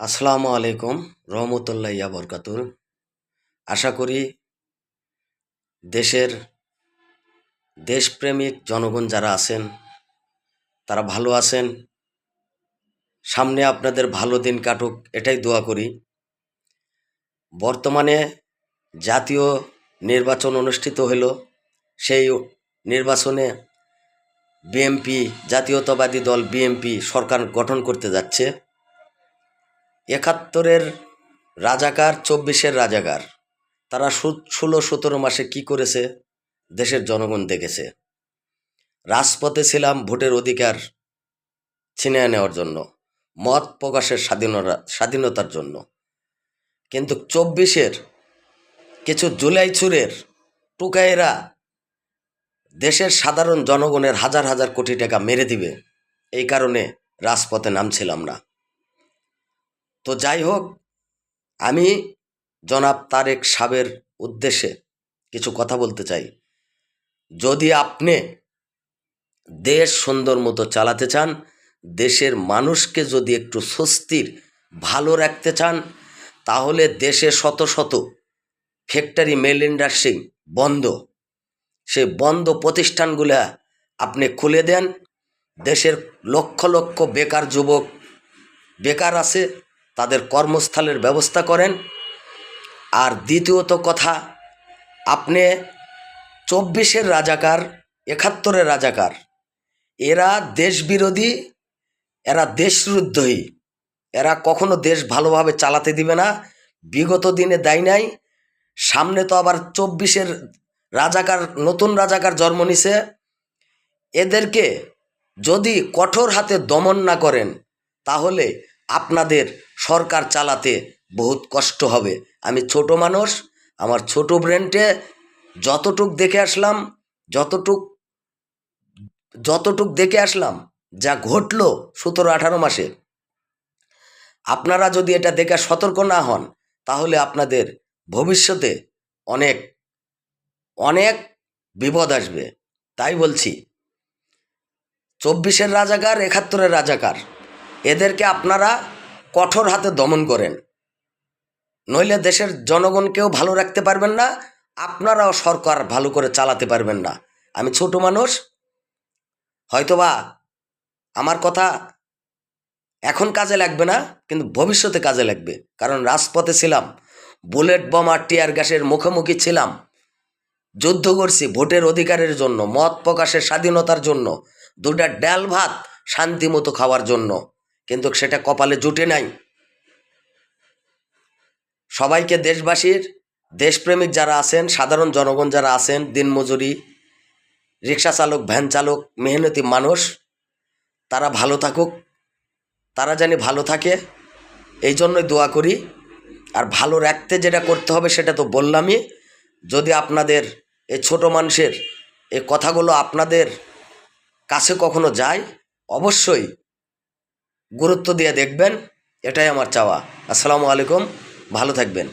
আসসালামু আলাইকুম রহমতুল্লাহ বরকাতুল। আশা করি দেশের দেশপ্রেমিক জনগণ যারা আছেন তারা ভালো আছেন। সামনে আপনাদের ভালো দিন কাটুক এটাই দোয়া করি। বর্তমানে জাতীয় নির্বাচন অনুষ্ঠিত হলো। সেই নির্বাচনে বিএনপি, জাতীয়তাবাদী দল বিএনপি সরকার গঠন করতে যাচ্ছে। ৭১-এর রাজাকার, ২৪-এর রাজাকার, তারা ১৬-১৭ মাসে কি করেছে দেশের জনগণ দেখেছে। রাজপথে ছিলাম ভোটের অধিকার ছিনিয়ে নেওয়ার জন্য, মত প্রকাশের স্বাধীনতার জন্য, কিন্তু ২৪-এর কিছু জুলাই চুরের টুকাইয়েরা দেশের সাধারণ জনগণের হাজার হাজার কোটি টাকা মেরে দিবে, এই কারণে রাজপথে নামছিলাম না। তো যাই হোক, আমি জনাব তারেক সাহেবের উদ্দেশ্যে কিছু কথা বলতে চাই। যদি আপনি দেশ সুন্দর মতো চালাতে চান, দেশের মানুষকে যদি একটু স্বস্তির ভালো রাখতে চান, তাহলে দেশে শত শত ফ্যাক্টরি, মেল ইন্ডাস্ট্রি বন্ধ, সেই বন্ধ প্রতিষ্ঠানগুলা আপনি খুলে দেন। দেশের লক্ষ লক্ষ বেকার যুবক বেকার আছে, তাদের কর্মস্থলের ব্যবস্থা করেন। আর দ্বিতীয়ত কথা, আপনি ২৪-এর রাজাকার, ৭১-এর রাজাকার, এরা দেশবিরোধী, এরা দেশদ্রোহী, এরা কখনো দেশ ভালোভাবে চালাতে দিবে না। বিগত দিনে দেয় নাই, সামনে তো আবার ২৪-এর রাজাকার, নতুন রাজাকার জন্ম নিছে। এদেরকে যদি কঠোর হাতে দমন না করেন, তাহলে আপনাদের সরকার চালাতে বহুত কষ্ট হবে। আমি ছোট মানুষ, আমার ছোট ব্রেনটে যতটুক দেখে আসলাম, যতটুক দেখে আসলাম, যা ঘটলো ১৭-১৮ মাসে, আপনারা যদি এটা দেখে সতর্ক না হন, তাহলে আপনাদের ভবিষ্যতে অনেক অনেক বিপদ আসবে। তাই বলছি, ২৪-এর রাজাকার, ৭১-এর রাজাকার, এদেরকে আপনারা কঠোর হাতে দমন করেন, নইলে দেশের জনগণকেও ভালো রাখতে পারবেন না, আপনারাও সরকার ভালো করে চালাতে পারবেন না। আমি ছোট মানুষ, হয়তোবা আমার কথা এখন কাজে লাগবে না, কিন্তু ভবিষ্যতে কাজে লাগবে। কারণ রাজপথে ছিলাম, বুলেট বোম আর টিয়ার গ্যাসের মুখোমুখি ছিলাম, যুদ্ধ করছি ভোটের অধিকারের জন্য, মত প্রকাশের স্বাধীনতার জন্য, দুটা ডাল ভাত শান্তি মতো খাওয়ার জন্য, কিন্তু সেটা কপালে জুটে নাই। সবাইকে, দেশবাসীর, দেশপ্রেমিক যারা আছেন, সাধারণ জনগণ যারা আছেন, দিনমজুরি, রিক্সা চালক, ভ্যান চালক, মেহনতি মানুষ, তারা ভালো থাকুক, তারা জানি ভালো থাকে, এই জন্যই দোয়া করি। আর ভালো রাখতে যেটা করতে হবে সেটা তো বললামই। যদি আপনাদের এই ছোট মানুষের এই কথাগুলো আপনাদের কাছে কখনো যায়, অবশ্যই গুরুত্ব দিয়ে দেখবেন, এটাই আমার চাওয়া। আসসালামু আলাইকুম, ভালো থাকবেন।